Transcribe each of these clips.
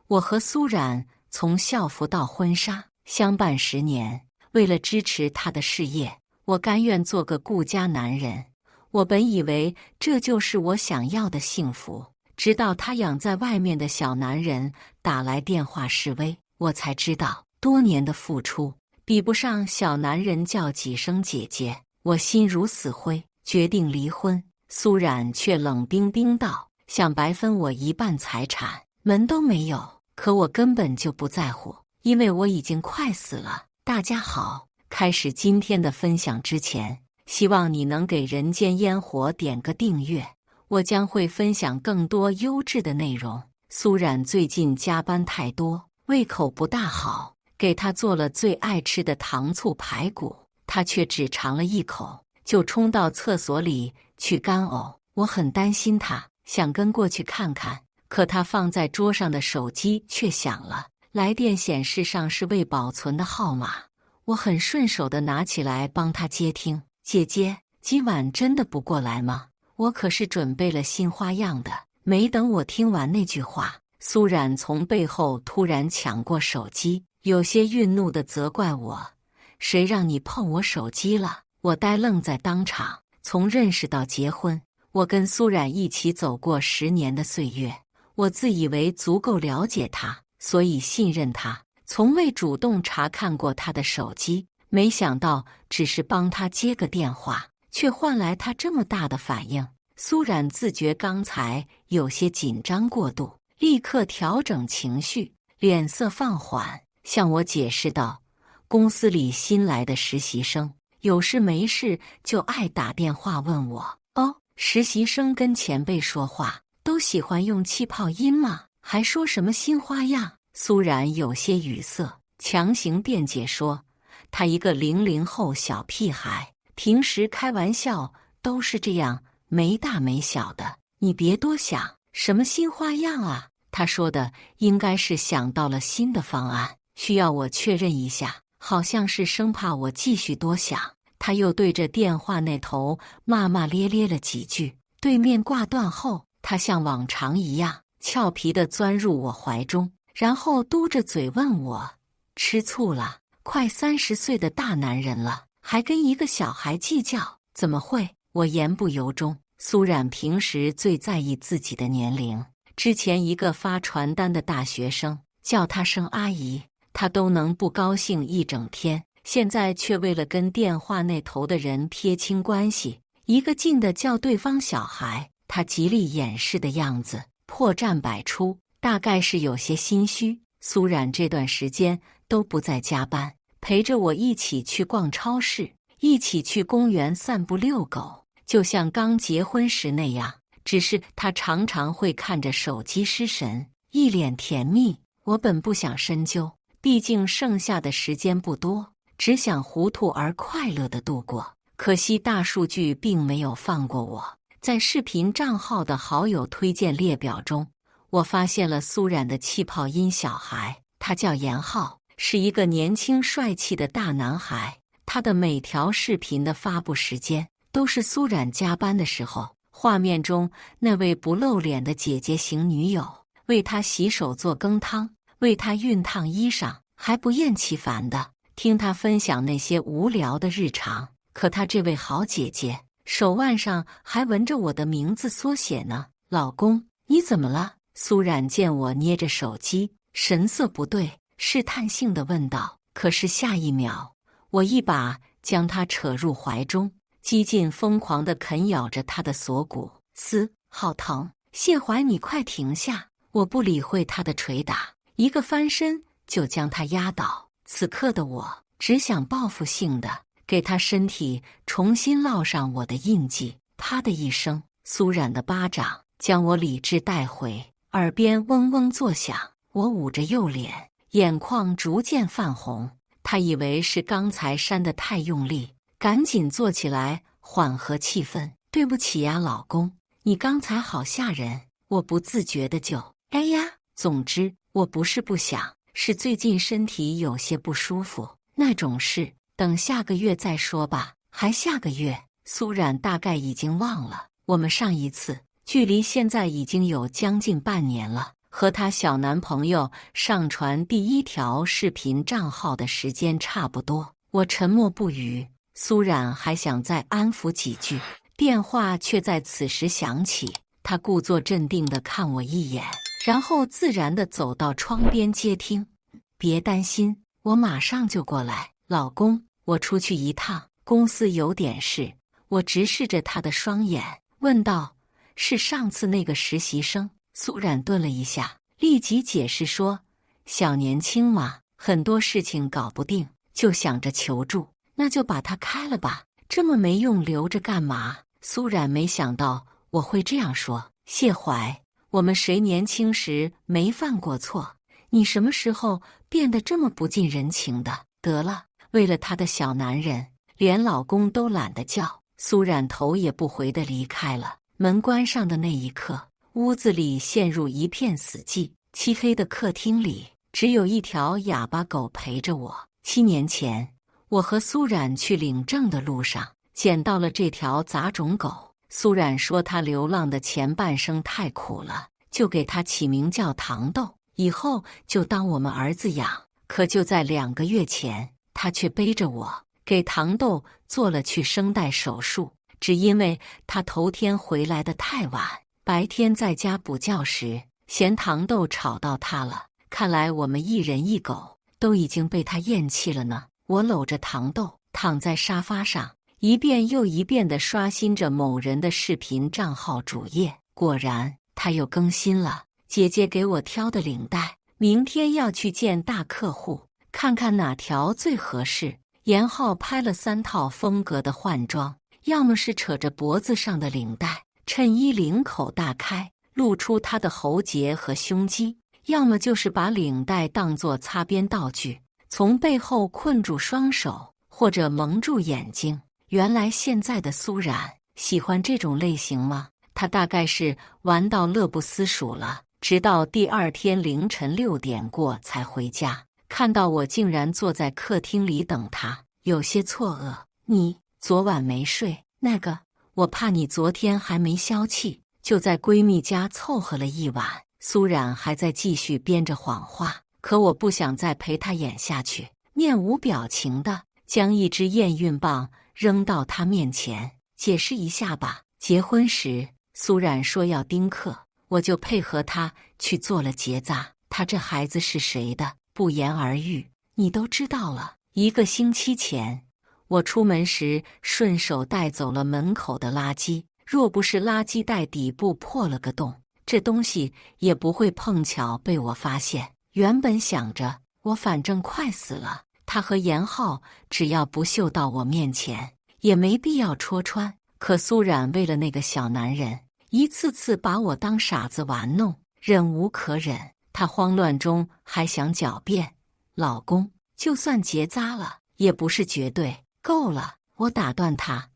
我和苏冉从校服到婚纱相伴10年，为了支持他的事业，我甘愿做个顾家男人。我本以为这就是我想要的幸福，直到他养在外面的小男人打来电话示威，我才知道多年的付出比不上小男人叫几声姐姐。我心如死灰，决定离婚。苏冉却冷冰冰道，想白分我一半财产，门都没有。可我根本就不在乎，因为我已经快死了。大家好，开始今天的分享之前，希望你能给人间烟火点个订阅，我将会分享更多优质的内容。苏冉最近加班太多，胃口不大好，给她做了最爱吃的糖醋排骨，她却只尝了一口，就冲到厕所里去干呕。我很担心她，想跟过去看看，可她放在桌上的手机却响了，来电显示上是未保存的号码。我很顺手地拿起来帮她接听。姐姐，今晚真的不过来吗？我可是准备了新花样的。没等我听完那句话，苏冉从背后突然抢过手机，有些愠怒地责怪我：谁让你碰我手机了？我呆愣在当场。从认识到结婚，我跟苏冉一起走过10年的岁月，我自以为足够了解她，所以信任她，从未主动查看过她的手机。没想到只是帮她接个电话，却换来她这么大的反应。苏冉自觉刚才有些紧张过度，立刻调整情绪，脸色放缓，向我解释道：公司里新来的实习生，有事没事就爱打电话问我。哦，实习生跟前辈说话都喜欢用气泡音吗？还说什么新花样？苏冉有些语塞，强行辩解说，他一个00后小屁孩，平时开玩笑都是这样没大没小的，你别多想。什么新花样啊？他说的应该是想到了新的方案，需要我确认一下，好像是生怕我继续多想。他又对着电话那头骂骂咧咧了几句，对面挂断后，他像往常一样俏皮地钻入我怀中，然后嘟着嘴问我：吃醋了？快30岁的大男人了，还跟一个小孩计较？怎么会？我言不由衷。苏冉平时最在意自己的年龄，之前一个发传单的大学生叫她声阿姨，她都能不高兴一整天，现在却为了跟电话那头的人撇清关系，一个劲地叫对方小孩。她极力掩饰的样子破绽百出，大概是有些心虚。苏冉这段时间都不在加班，陪着我一起去逛超市，一起去公园散步遛狗，就像刚结婚时那样，只是他常常会看着手机失神，一脸甜蜜。我本不想深究，毕竟剩下的时间不多，只想糊涂而快乐地度过。可惜大数据并没有放过我，在视频账号的好友推荐列表中，我发现了苏冉的气泡音小孩，他叫严浩，是一个年轻帅气的大男孩。他的每条视频的发布时间都是苏冉加班的时候，画面中那位不露脸的姐姐型女友为他洗手做羹汤，为他熨烫衣裳，还不厌其烦地听他分享那些无聊的日常。可他这位好姐姐手腕上还纹着我的名字缩写呢。老公，你怎么了？苏冉见我捏着手机，神色不对，试探性地问道。可是下一秒，我一把将他扯入怀中，几近疯狂地啃咬着他的锁骨。好疼！谢怀，你快停下！我不理会他的捶打，一个翻身就将他压倒。此刻的我只想报复性的给他身体重新烙上我的印记。啪的一声，苏冉的巴掌将我理智带回，耳边嗡嗡作响。我捂着右脸，眼眶逐渐泛红。他以为是刚才扇得太用力，赶紧坐起来缓和气氛。对不起呀，老公，你刚才好吓人，我不自觉的就……哎呀，总之我不是不想，是最近身体有些不舒服，那种事等下个月再说吧。还下个月？苏冉大概已经忘了，我们上一次距离现在已经有将近半年了。和她小男朋友上传第一条视频账号的时间差不多。我沉默不语，苏冉还想再安抚几句，电话却在此时响起。她故作镇定地看我一眼，然后自然地走到窗边接听。别担心，我马上就过来。老公，我出去一趟，公司有点事。我直视着他的双眼，问道：是上次那个实习生？苏冉顿了一下，立即解释说：小年轻嘛，很多事情搞不定，就想着求助，那就把他开了吧，这么没用留着干嘛？苏冉没想到我会这样说。谢怀，我们谁年轻时没犯过错？你什么时候变得这么不近人情的？得了，为了他的小男人，连老公都懒得叫。苏冉头也不回地离开了。门关上的那一刻，屋子里陷入一片死寂。漆黑的客厅里，只有一条哑巴狗陪着我。7年前，我和苏冉去领证的路上，捡到了这条杂种狗。苏冉说她流浪的前半生太苦了，就给她起名叫糖豆，以后就当我们儿子养。可就在2个月前，她却背着我给糖豆做了去声带手术，只因为她头天回来的太晚，白天在家补觉时嫌糖豆吵到她了。看来我们一人一狗都已经被她厌弃了呢。我搂着糖豆躺在沙发上，一遍又一遍地刷新着某人的视频账号主页。果然，他又更新了姐姐给我挑的领带，明天要去见大客户，看看哪条最合适。严浩拍了3套风格的换装，要么是扯着脖子上的领带，衬衣领口大开，露出他的喉结和胸肌，要么就是把领带当作擦边道具，从背后困住双手，或者蒙住眼睛。原来现在的苏冉喜欢这种类型吗？他大概是玩到乐不思蜀了，直到第2天凌晨6点过才回家，看到我竟然坐在客厅里等他，有些错愕。你昨晚没睡？那个，我怕你昨天还没消气，就在闺蜜家凑合了一晚。苏冉还在继续编着谎话，可我不想再陪她演下去，面无表情的将一支验孕棒扔到他面前。解释一下吧，结婚时苏冉说要丁克，我就配合她去做了结扎。她这孩子是谁的，不言而喻，你都知道了。1个星期前，我出门时顺手带走了门口的垃圾，若不是垃圾袋底部破了个洞，这东西也不会碰巧被我发现。原本想着我反正快死了，他和严浩只要不嗅到我面前，也没必要戳穿。可苏冉为了那个小男人，一次次把我当傻子玩弄，忍无可忍。他慌乱中还想狡辩：老公，就算结扎了，也不是绝对。够了，我打断他，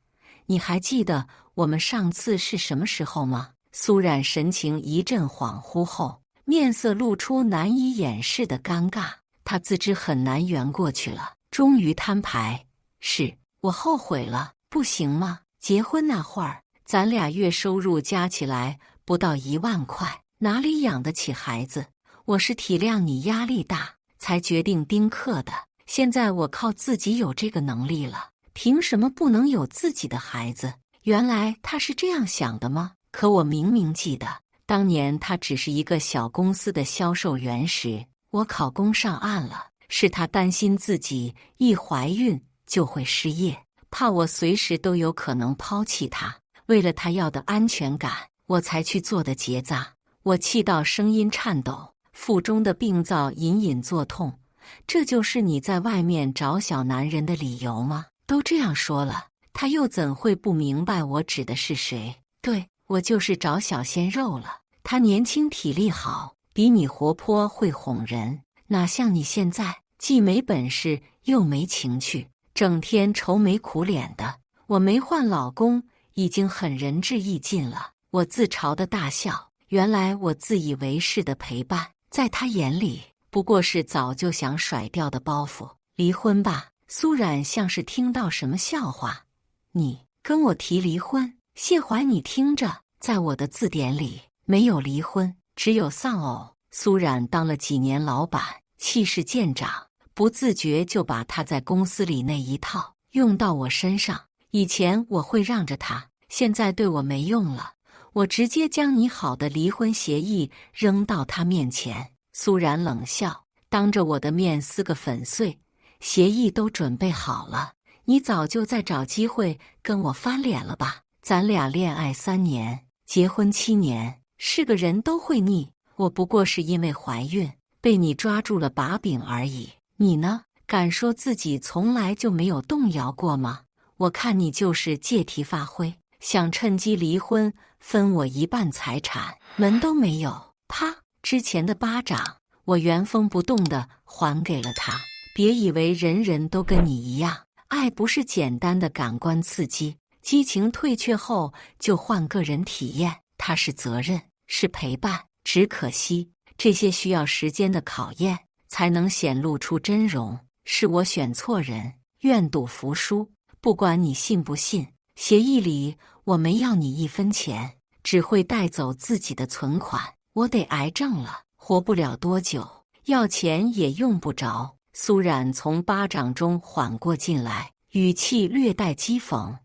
你还记得我们上次是什么时候吗？苏冉神情一阵恍惚后，面色露出难以掩饰的尴尬。他自知很难圆过去了，终于摊牌：是我后悔了，不行吗？结婚那会儿，咱俩月收入加起来不到1万块，哪里养得起孩子？我是体谅你压力大，才决定丁克的。现在我靠自己有这个能力了，凭什么不能有自己的孩子？原来他是这样想的吗？可我明明记得，当年他只是一个小公司的销售员时，我考公上岸了，是他担心自己一怀孕就会失业，怕我随时都有可能抛弃他，为了他要的安全感，我才去做的结扎。我气到声音颤抖，腹中的病灶隐隐作痛。这就是你在外面找小男人的理由吗？都这样说了，他又怎会不明白我指的是谁？对，我就是找小鲜肉了。他年轻体力好，比你活泼会哄人，哪像你现在既没本事又没情趣，整天愁眉苦脸的。我没换老公已经很仁至义尽了。我自嘲的大笑，原来我自以为是的陪伴，在他眼里不过是早就想甩掉的包袱。离婚吧。苏冉像是听到什么笑话，你跟我提离婚？谢怀，你听着，在我的字典里没有离婚，只有丧偶。苏冉当了几年老板，气势见长，不自觉就把他在公司里那一套用到我身上。以前我会让着他，现在对我没用了，我直接将拟好的离婚协议扔到他面前。苏冉冷笑，当着我的面撕个粉碎。协议都准备好了，你早就在找机会跟我翻脸了吧？咱俩恋爱3年，结婚7年，是个人都会腻。我不过是因为怀孕，被你抓住了把柄而已。你呢？敢说自己从来就没有动摇过吗？我看你就是借题发挥，想趁机离婚，分我一半财产，门都没有。啪！之前的巴掌，我原封不动地还给了他。别以为人人都跟你一样，爱不是简单的感官刺激，激情退却后就换个人体验，它是责任，是陪伴。只可惜，这些需要时间的考验，才能显露出真容。是我选错人，愿赌服输。不管你信不信，协议里我没要你1分钱，只会带走自己的存款。我得癌症了，活不了多久，要钱也用不着。苏冉从巴掌中缓过劲来，语气略带讥讽：“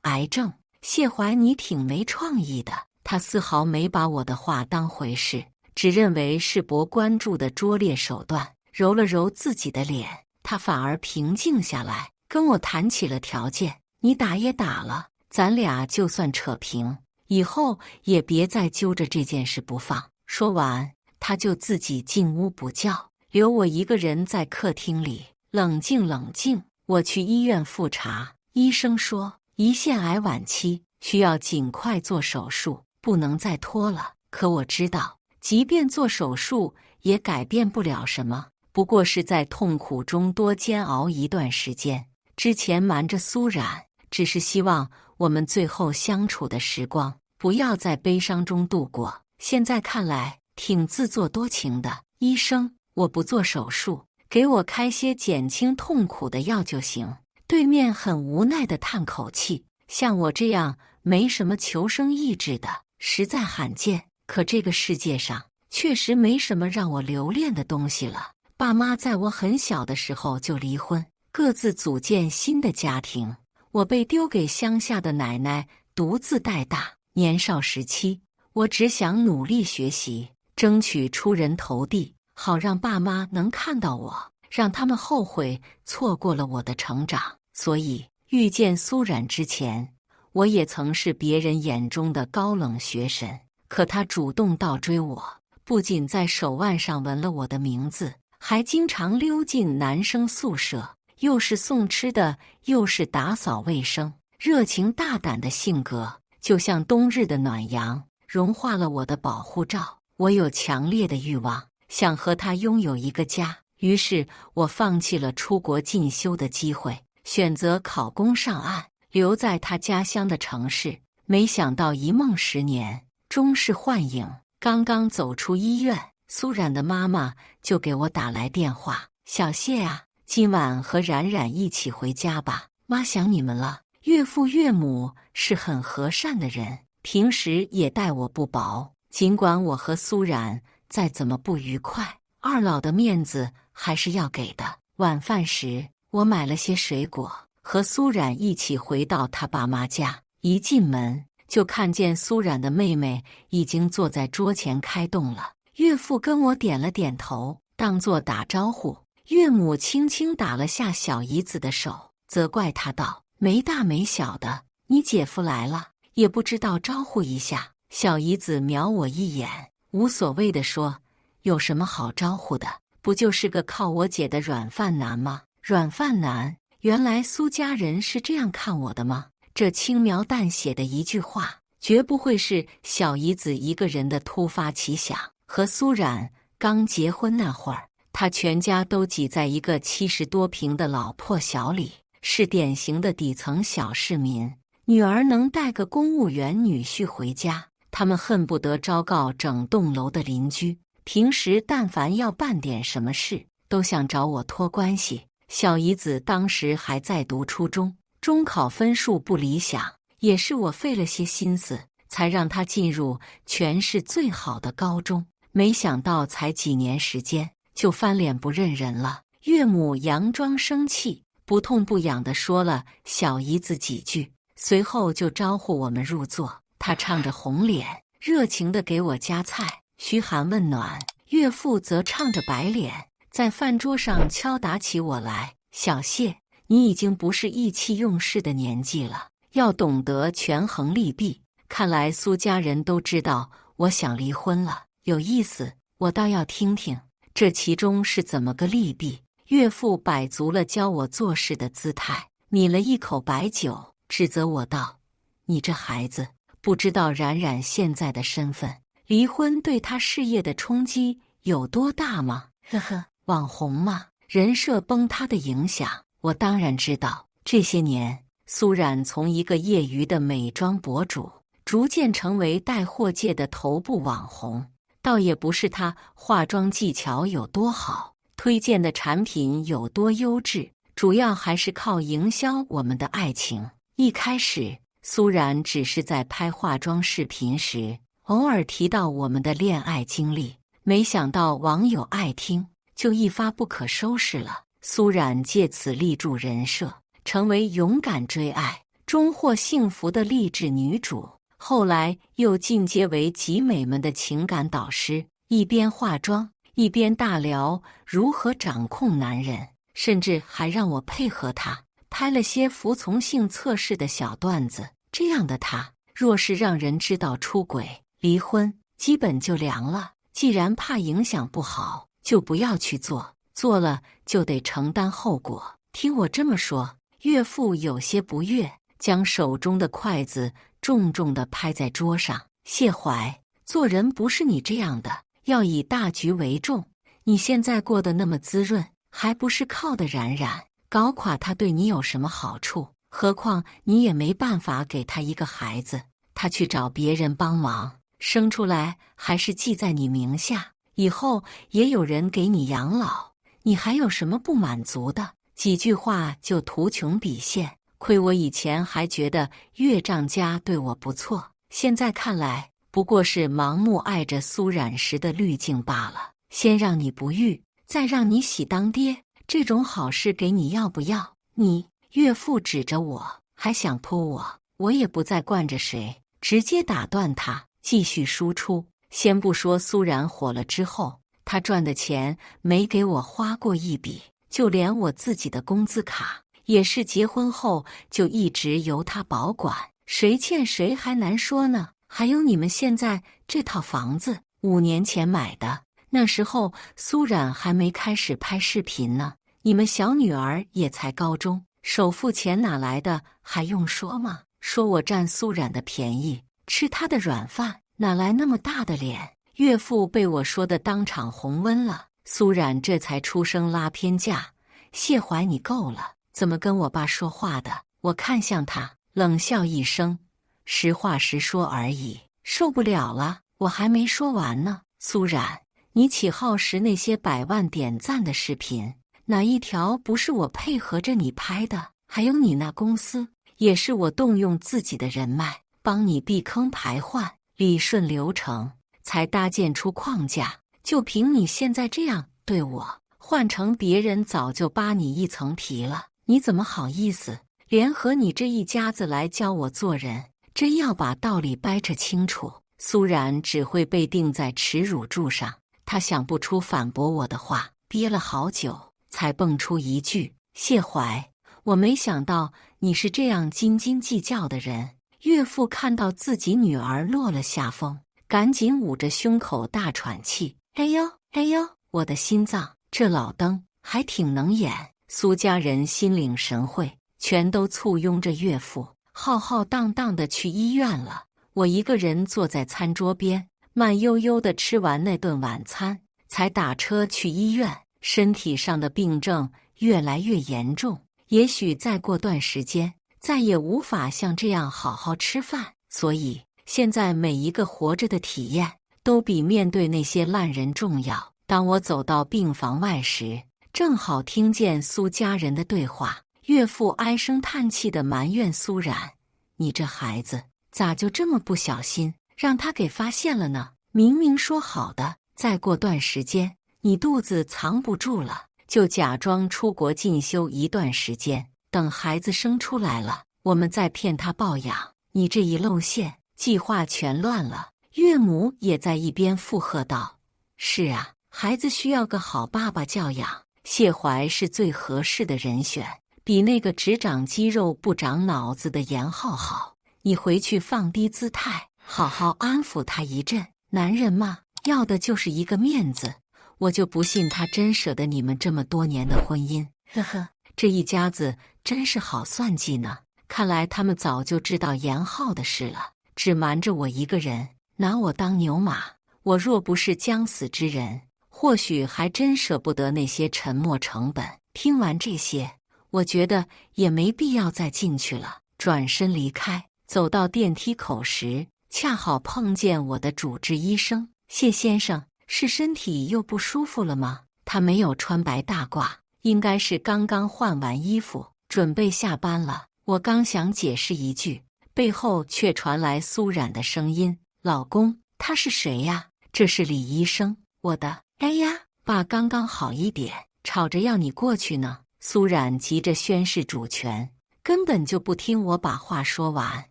癌症？谢怀你挺没创意的。”他丝毫没把我的话当回事，只认为是博关注的拙劣手段。揉了揉自己的脸，他反而平静下来，跟我谈起了条件。你打也打了，咱俩就算扯平，以后也别再揪着这件事不放。说完，他就自己进屋补觉，留我一个人在客厅里冷静冷静。我去医院复查，医生说胰腺癌晚期，需要尽快做手术，不能再拖了。可我知道，即便做手术也改变不了什么，不过是在痛苦中多煎熬一段时间。之前瞒着苏冉，只是希望我们最后相处的时光不要在悲伤中度过。现在看来，挺自作多情的。医生，我不做手术，给我开些减轻痛苦的药就行。对面很无奈地叹口气，像我这样没什么求生意志的，实在罕见。可这个世界上确实没什么让我留恋的东西了。爸妈在我很小的时候就离婚，各自组建新的家庭，我被丢给乡下的奶奶独自带大。年少时期，我只想努力学习，争取出人头地，好让爸妈能看到我，让他们后悔错过了我的成长。所以遇见苏冉之前，我也曾是别人眼中的高冷学神。可他主动倒追我，不仅在手腕上纹了我的名字，还经常溜进男生宿舍，又是送吃的，又是打扫卫生。热情大胆的性格，就像冬日的暖阳，融化了我的保护罩。我有强烈的欲望，想和他拥有一个家。于是我放弃了出国进修的机会，选择考公上岸，留在他家乡的城市。没想到一梦10年，终是幻影。刚刚走出医院，苏冉的妈妈就给我打来电话：“小谢啊，今晚和冉冉一起回家吧，妈想你们了。”岳父岳母是很和善的人，平时也待我不薄。尽管我和苏冉再怎么不愉快，二老的面子还是要给的。晚饭时，我买了些水果，和苏冉一起回到他爸妈家。一进门，就看见苏冉的妹妹已经坐在桌前开动了。岳父跟我点了点头，当作打招呼。岳母轻轻打了下小姨子的手，责怪她道：“没大没小的，你姐夫来了，也不知道招呼一下。”小姨子瞄我一眼，无所谓地说：“有什么好招呼的？不就是个靠我姐的软饭男吗？”软饭男，原来苏家人是这样看我的吗？这轻描淡写的一句话，绝不会是小姨子一个人的突发奇想。和苏冉刚结婚那会儿，他全家都挤在一个70多平的老破小里，是典型的底层小市民。女儿能带个公务员女婿回家，他们恨不得昭告整栋楼的邻居。平时但凡要办点什么事，都想找我托关系。小姨子当时还在读初中，中考分数不理想，也是我费了些心思，才让她进入全市最好的高中。没想到才几年时间，就翻脸不认人了。岳母佯装生气，不痛不痒地说了小姨子几句，随后就招呼我们入座。她唱着红脸，热情地给我夹菜，嘘寒问暖；岳父则唱着白脸，在饭桌上敲打起我来。小谢，你已经不是意气用事的年纪了，要懂得权衡利弊。看来苏家人都知道我想离婚了，有意思，我倒要听听这其中是怎么个利弊。岳父摆足了教我做事的姿态，抿了一口白酒，指责我道：“你这孩子，不知道冉冉现在的身份，离婚对他事业的冲击有多大吗？呵呵，网红嘛，人设崩塌的影响，我当然知道。这些年，苏冉从一个业余的美妆博主，逐渐成为带货界的头部网红，倒也不是她化妆技巧有多好，推荐的产品有多优质，主要还是靠营销我们的爱情。一开始，苏冉只是在拍化妆视频时，偶尔提到我们的恋爱经历，没想到网友爱听，就一发不可收拾了。苏冉借此立住人设，成为勇敢追爱、终获幸福的励志女主。后来又进阶为集美们的情感导师，一边化妆一边大聊如何掌控男人，甚至还让我配合他拍了些服从性测试的小段子。这样的他，若是让人知道出轨、离婚，基本就凉了。既然怕影响不好，就不要去做，做了就得承担后果。听我这么说，岳父有些不悦，将手中的筷子重重地拍在桌上。谢怀，做人不是你这样的，要以大局为重。你现在过得那么滋润，还不是靠的冉冉？搞垮他对你有什么好处？何况你也没办法给他一个孩子，他去找别人帮忙，生出来还是记在你名下，以后也有人给你养老，你还有什么不满足的？几句话就图穷匕现，亏我以前还觉得岳丈家对我不错，现在看来不过是盲目爱着苏冉时的滤镜罢了。先让你不育，再让你喜当爹，这种好事给你要不要？你岳父指着我，还想扑我，我也不再惯着谁，直接打断他，继续输出。先不说苏冉火了之后，他赚的钱没给我花过一笔，就连我自己的工资卡也是结婚后就一直由他保管，谁欠谁还难说呢。还有你们现在这套房子，5年前买的，那时候苏冉还没开始拍视频呢，你们小女儿也才高中，首付钱哪来的还用说吗？说我占苏冉的便宜，吃她的软饭，哪来那么大的脸？岳父被我说的当场红温了，苏冉这才出声拉偏架：谢怀，你够了，怎么跟我爸说话的？我看向他，冷笑一声：实话实说而已。受不了了，我还没说完呢。苏冉，你起号时那些100万点赞的视频，哪一条不是我配合着你拍的？还有你那公司，也是我动用自己的人脉，帮你避坑排患，理顺流程，才搭建出框架。就凭你现在这样对我，换成别人早就扒你一层皮了。你怎么好意思联合你这一家子来教我做人？真要把道理掰扯清楚，苏冉只会被钉在耻辱柱上。他想不出反驳我的话，憋了好久才蹦出一句：谢怀，我没想到你是这样斤斤计较的人。岳父看到自己女儿落了下风，赶紧捂着胸口大喘气。哎呦哎呦，我的心脏，这老登还挺能演。苏家人心领神会，全都簇拥着岳父浩浩荡荡地去医院了。我一个人坐在餐桌边，慢悠悠地吃完那顿晚餐，才打车去医院。身体上的病症越来越严重，也许再过段时间，再也无法像这样好好吃饭。所以现在每一个活着的体验，都比面对那些烂人重要。当我走到病房外时，正好听见苏家人的对话。岳父唉声叹气地埋怨苏冉：你这孩子咋就这么不小心，让他给发现了呢？明明说好的再过段时间，你肚子藏不住了，就假装出国进修一段时间，等孩子生出来了，我们再骗他抱养。你这一露馅，计划全乱了。岳母也在一边附和道：是啊，孩子需要个好爸爸教养，谢怀是最合适的人选，比那个只长肌肉不长脑子的严浩好。你回去放低姿态，好好安抚他一阵。男人嘛，要的就是一个面子，我就不信他真舍得你们这么多年的婚姻。呵呵，这一家子真是好算计呢。看来他们早就知道严浩的事了，只瞒着我一个人，拿我当牛马。我若不是将死之人，或许还真舍不得那些沉没成本。听完这些，我觉得也没必要再进去了，转身离开。走到电梯口时，恰好碰见我的主治医生。谢先生，是身体又不舒服了吗？他没有穿白大褂，应该是刚刚换完衣服，准备下班了。我刚想解释一句，背后却传来苏冉的声音：老公，他是谁呀？这是李医生。我的，哎呀，爸刚刚好一点，吵着要你过去呢。苏冉急着宣示主权，根本就不听我把话说完。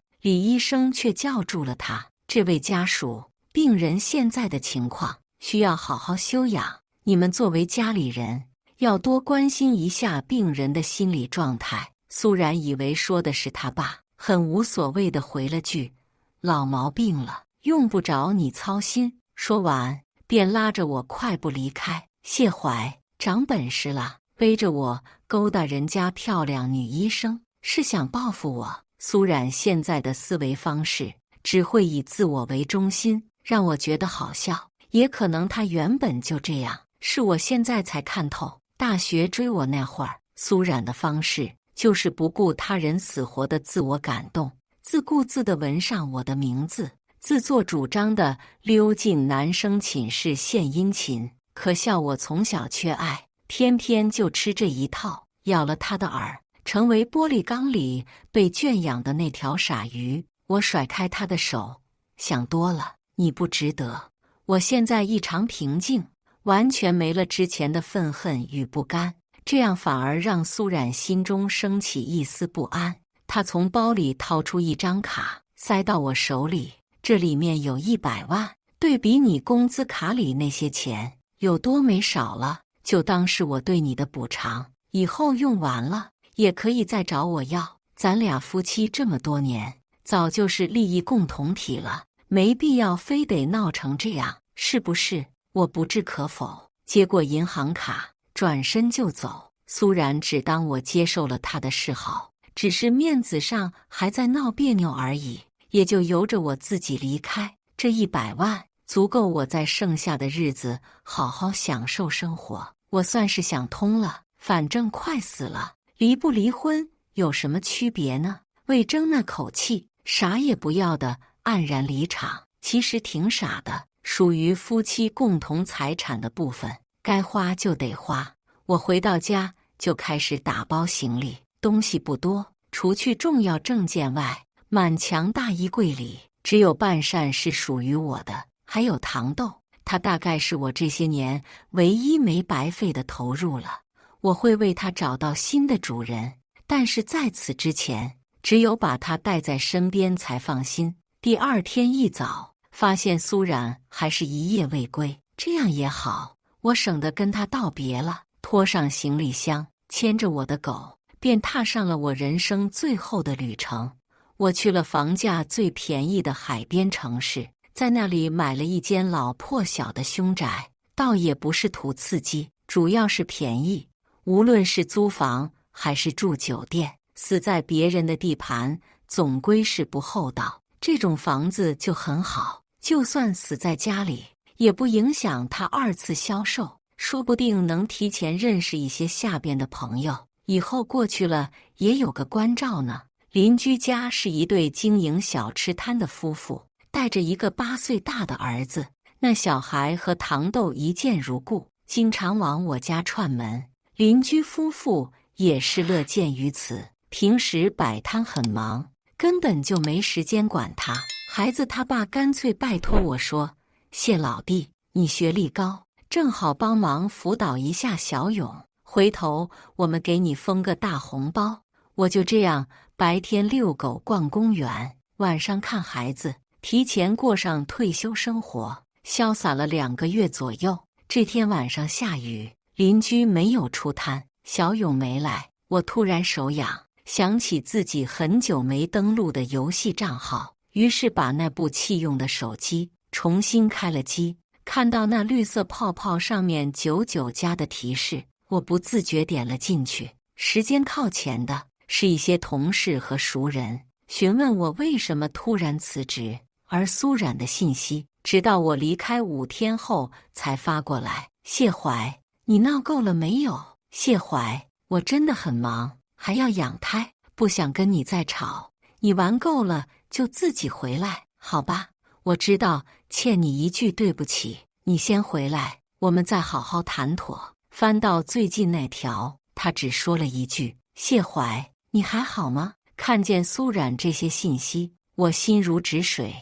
李医生却叫住了他：这位家属，病人现在的情况需要好好休养，你们作为家里人，要多关心一下病人的心理状态。苏冉以为说的是他爸，很无所谓地回了句：老毛病了，用不着你操心。说完便拉着我快步离开。谢怀，长本事了，背着我勾搭人家漂亮女医生，是想报复我。苏冉现在的思维方式只会以自我为中心，让我觉得好笑。也可能她原本就这样，是我现在才看透。大学追我那会儿，苏冉的方式就是不顾他人死活的自我感动，自顾自地纹上我的名字，自作主张地溜进男生寝室献殷勤。可笑我从小缺爱，偏偏就吃这一套，咬了他的饵，成为玻璃缸里被圈养的那条傻鱼。我甩开他的手，想多了，你不值得。我现在异常平静，完全没了之前的愤恨与不甘，这样反而让苏冉心中升起一丝不安。他从包里掏出一张卡，塞到我手里，这里面有100万，对比你工资卡里那些钱，有多没少了，就当是我对你的补偿，以后用完了也可以再找我要。咱俩夫妻这么多年，早就是利益共同体了，没必要非得闹成这样，是不是？我不置可否，接过银行卡，转身就走。苏冉只当我接受了他的示好，只是面子上还在闹别扭而已，也就由着我自己离开。这100万足够我在剩下的日子好好享受生活。我算是想通了，反正快死了，离不离婚有什么区别呢？为争那口气，啥也不要的黯然离场，其实挺傻的。属于夫妻共同财产的部分，该花就得花。我回到家就开始打包行李，东西不多，除去重要证件外，满墙大衣柜里只有半扇是属于我的，还有糖豆，它大概是我这些年唯一没白费的投入了。我会为它找到新的主人，但是在此之前，只有把它带在身边才放心。第二天一早，发现苏冉还是一夜未归，这样也好，我省得跟他道别了。拖上行李箱，牵着我的狗，便踏上了我人生最后的旅程。我去了房价最便宜的海边城市，在那里买了一间老破小的凶宅，倒也不是图刺激，主要是便宜。无论是租房还是住酒店，死在别人的地盘，总归是不厚道。这种房子就很好，就算死在家里，也不影响他2次销售，说不定能提前认识一些下边的朋友，以后过去了也有个关照呢。邻居家是一对经营小吃摊的夫妇，带着一个8岁大的儿子，那小孩和糖豆一见如故，经常往我家串门。邻居夫妇也是乐见于此，平时摆摊很忙，根本就没时间管他。孩子他爸干脆拜托我说：谢老弟，你学历高，正好帮忙辅导一下小勇，回头我们给你封个大红包。”我就这样白天遛狗逛公园，晚上看孩子，提前过上退休生活，潇洒了2个月左右。这天晚上下雨，邻居没有出摊，小勇没来，我突然手痒，想起自己很久没登录的游戏账号，于是把那部弃用的手机重新开了机，看到那绿色泡泡上面99加的提示，我不自觉点了进去。时间靠前的是一些同事和熟人，询问我为什么突然辞职，而苏冉的信息直到我离开5天后才发过来。谢怀，你闹够了没有？谢怀，我真的很忙，还要养胎，不想跟你再吵，你玩够了就自己回来，好吧？我知道欠你一句对不起，你先回来，我们再好好谈妥。翻到最近那条，他只说了一句：“谢怀，你还好吗？”看见苏冉这些信息，我心如止水。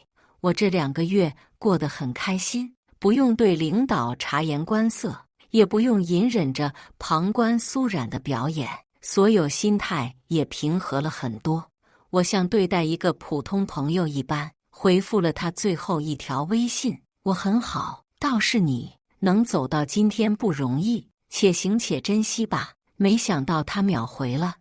我这2个月过得很开心，不用对领导察言观色，也不用隐忍着旁观苏冉的表演，所有心态也平和了很多。我像对待一个普通朋友一般，回复了他最后一条微信：“我很好，倒是你能走到今天不容易，且行且珍惜吧。”没想到他秒回了：“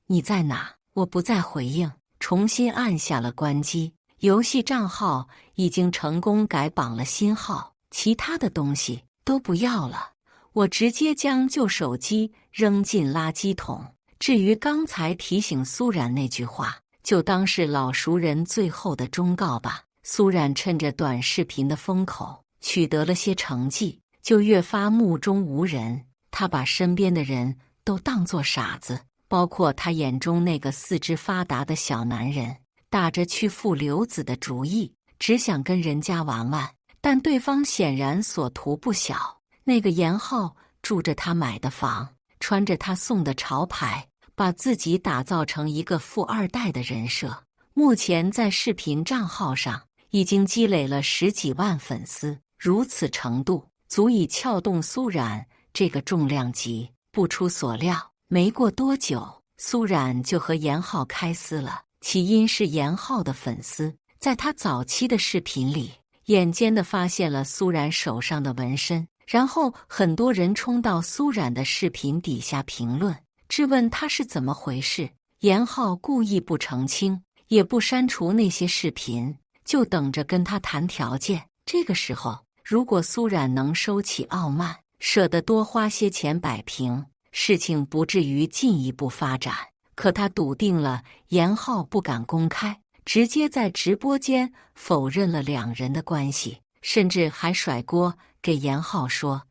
你在哪？”我不再回应，重新按下了关机。游戏账号已经成功改绑了新号，其他的东西都不要了。我直接将旧手机扔进垃圾桶。至于刚才提醒苏冉那句话，就当是老熟人最后的忠告吧。苏冉趁着短视频的风口取得了些成绩，就越发目中无人。他把身边的人都当作傻子，包括他眼中那个四肢发达的小男人，打着去赴刘子的主意，只想跟人家玩玩。但对方显然所图不小，那个严浩住着他买的房，穿着他送的潮牌，把自己打造成一个富二代的人设。目前在视频账号上已经积累了10几万粉丝，如此程度足以撬动苏冉这个重量级。不出所料，没过多久，苏冉就和严浩开撕了。起因是严浩的粉丝在他早期的视频里眼尖地发现了苏冉手上的纹身，然后很多人冲到苏冉的视频底下评论，质问他是怎么回事。严浩故意不澄清，也不删除那些视频，就等着跟他谈条件。这个时候，如果苏冉能收起傲慢，舍得多花些钱摆平，事情不至于进一步发展。可他笃定了严浩不敢公开，直接在直播间否认了2人的关系，甚至还甩锅给严浩说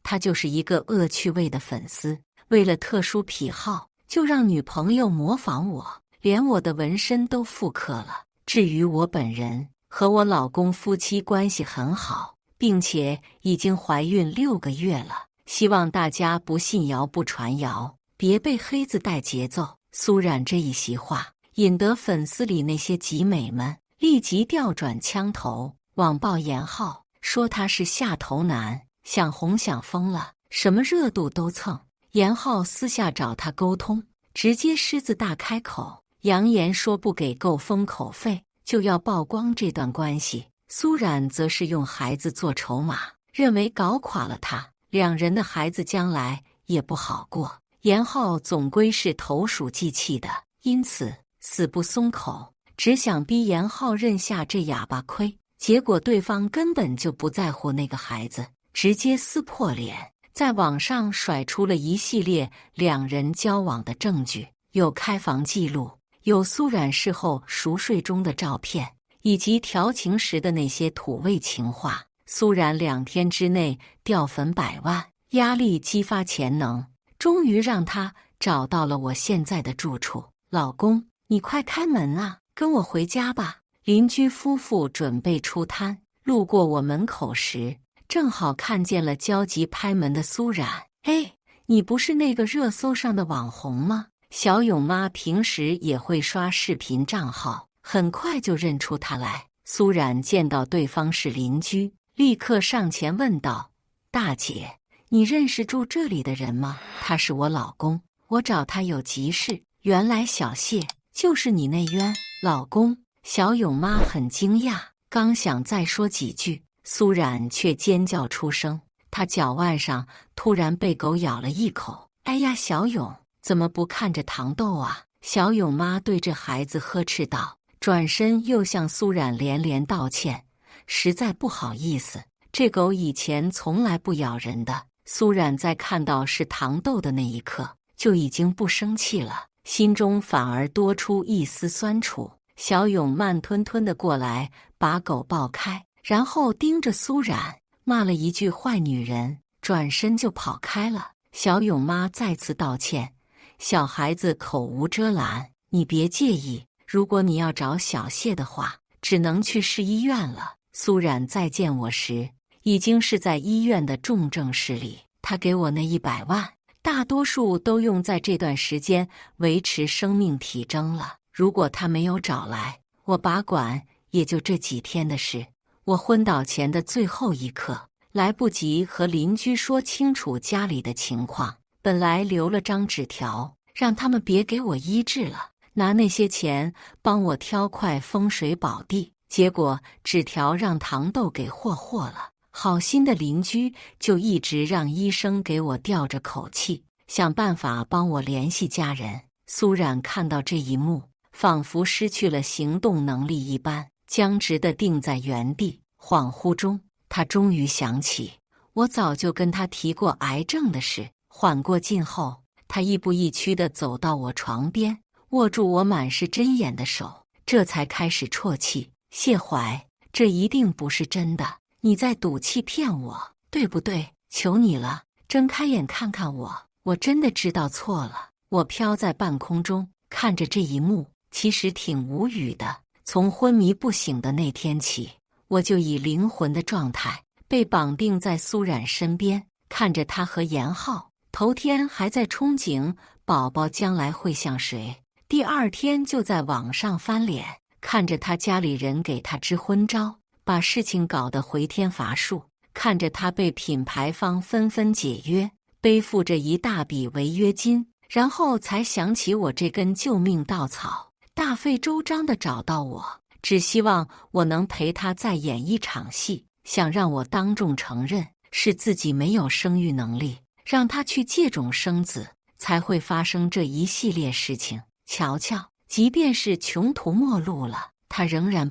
他就是一个恶趣味的粉丝，为了特殊癖好就让女朋友模仿我，连我的纹身都复刻了。至于我本人和我老公夫妻关系很好，并且已经怀孕6个月了，希望大家不信谣不传谣，别被黑子带节奏。苏冉这一席话引得粉丝里那些集美们立即调转枪头，网暴严浩，说他是下头男，想红想疯了，什么热度都蹭。严浩私下找他沟通，直接狮子大开口，扬言说不给够封口费就要曝光这段关系。苏冉则是用孩子做筹码，认为搞垮了他，2人的孩子将来也不好过。严浩总归是投鼠忌器的，因此死不松口，只想逼严浩认下这哑巴亏。结果对方根本就不在乎那个孩子，直接撕破脸，在网上甩出了一系列2人交往的证据，有开房记录，有苏冉事后熟睡中的照片，以及调情时的那些土味情话。苏冉2天之内掉粉100万，压力激发潜能，终于让他找到了我现在的住处。老公，你快开门啊，跟我回家吧。邻居夫妇准备出摊，路过我门口时，正好看见了焦急拍门的苏冉。嘿，你不是那个热搜上的网红吗？小勇妈平时也会刷视频账号，很快就认出他来。苏冉见到对方是邻居，立刻上前问道：“大姐，你认识住这里的人吗？他是我老公，我找他有急事。”原来小谢就是你那冤老公。小勇妈很惊讶，刚想再说几句，苏冉却尖叫出声。她脚腕上突然被狗咬了一口。哎呀，小勇怎么不看着糖豆啊？小勇妈对着孩子呵斥道，转身又向苏冉连连道歉，实在不好意思，这狗以前从来不咬人的。苏冉在看到是糖豆的那一刻就已经不生气了，心中反而多出一丝酸楚。小勇慢吞吞地过来，把狗抱开，然后盯着苏冉骂了一句坏女人，转身就跑开了。小勇妈再次道歉，小孩子口无遮拦，你别介意，如果你要找小谢的话，只能去市医院了。苏冉再见我时，已经是在医院的重症室里，他给我那100万，大多数都用在这段时间维持生命体征了。如果他没有找来，我拔管也就这几天的事。我昏倒前的最后一刻，来不及和邻居说清楚家里的情况，本来留了张纸条，让他们别给我医治了，拿那些钱帮我挑块风水宝地，结果纸条让糖豆给霍了。好心的邻居就一直让医生给我吊着口气，想办法帮我联系家人。苏冉看到这一幕，仿佛失去了行动能力一般，僵直地定在原地。恍惚中，他终于想起，我早就跟他提过癌症的事。缓过劲后，他亦步亦趋地走到我床边，握住我满是针眼的手，这才开始啜泣。谢怀，这一定不是真的，你在赌气骗我，对不对？求你了，睁开眼看看我，我真的知道错了。我飘在半空中，看着这一幕，其实挺无语的。从昏迷不醒的那天起，我就以灵魂的状态被绑定在苏冉身边，看着他和严浩。头天还在憧憬宝宝将来会像谁，第二天就在网上翻脸，看着他家里人给他支婚招，把事情搞得回天乏术，看着他被品牌方纷纷解约，背负着一大笔违约金，然后才想起我这根救命稻草，大费周章地找到我，只希望我能陪他再演一场戏，想让我当众承认是自己没有生育能力，让他去借种生子，才会发生这一系列事情。瞧瞧，即便是穷途末路了，他仍然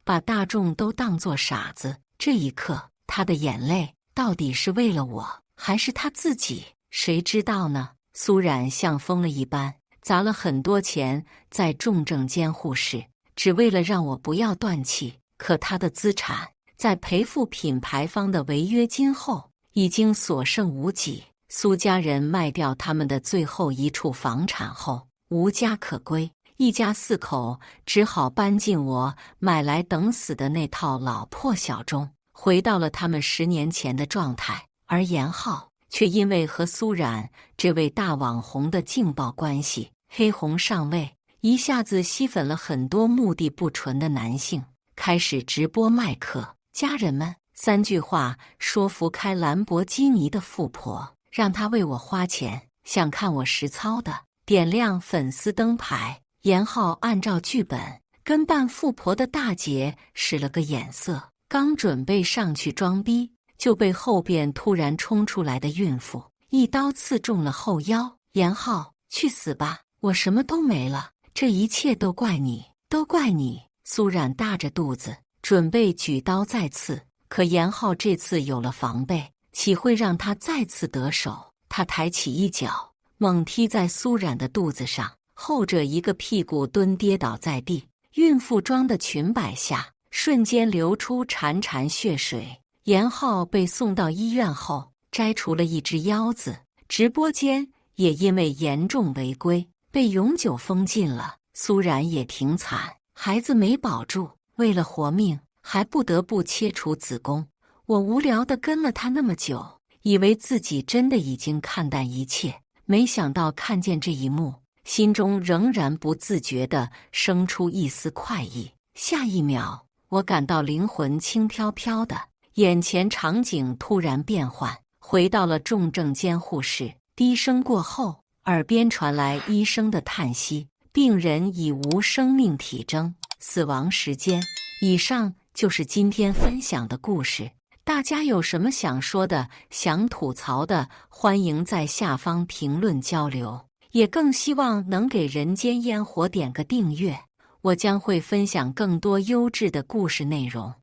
把大众都当作傻子。这一刻，他的眼泪到底是为了我，还是他自己？谁知道呢？苏冉像疯了一般，砸了很多钱在重症监护室，只为了让我不要断气。可他的资产在赔付品牌方的违约金后，已经所剩无几。苏家人卖掉他们的最后一处房产后，无家可归，一家4口只好搬进我买来等死的那套老破小中，回到了他们10年前的状态。而严浩却因为和苏冉这位大网红的劲爆关系，黑红上位，一下子吸粉了很多目的不纯的男性，开始直播卖课。家人们3句话说服开兰博基尼的富婆，让她为我花钱，想看我实操的，点亮粉丝灯牌。严浩按照剧本跟扮富婆的大姐使了个眼色，刚准备上去装逼，就被后边突然冲出来的孕妇一刀刺中了后腰。严浩，去死吧，我什么都没了，这一切都怪你，都怪你。苏冉大着肚子准备举刀再刺，可严浩这次有了防备，岂会让他再次得手？他抬起一脚，猛踢在苏冉的肚子上，后者一个屁股蹲跌倒在地，孕妇装的裙摆下瞬间流出潺潺血水。严浩被送到医院后，摘除了一只腰子，直播间也因为严重违规被永久封禁了。苏冉也挺惨，孩子没保住，为了活命还不得不切除子宫。我无聊地跟了他那么久，以为自己真的已经看淡一切，没想到看见这一幕，心中仍然不自觉地生出一丝快意。下一秒，我感到灵魂轻飘飘的，眼前场景突然变换，回到了重症监护室。低声过后，耳边传来医生的叹息：病人已无生命体征，死亡时间。以上就是今天分享的故事。大家有什么想说的、想吐槽的，欢迎在下方评论交流。也更希望能给人间烟火点个订阅，我将会分享更多优质的故事内容。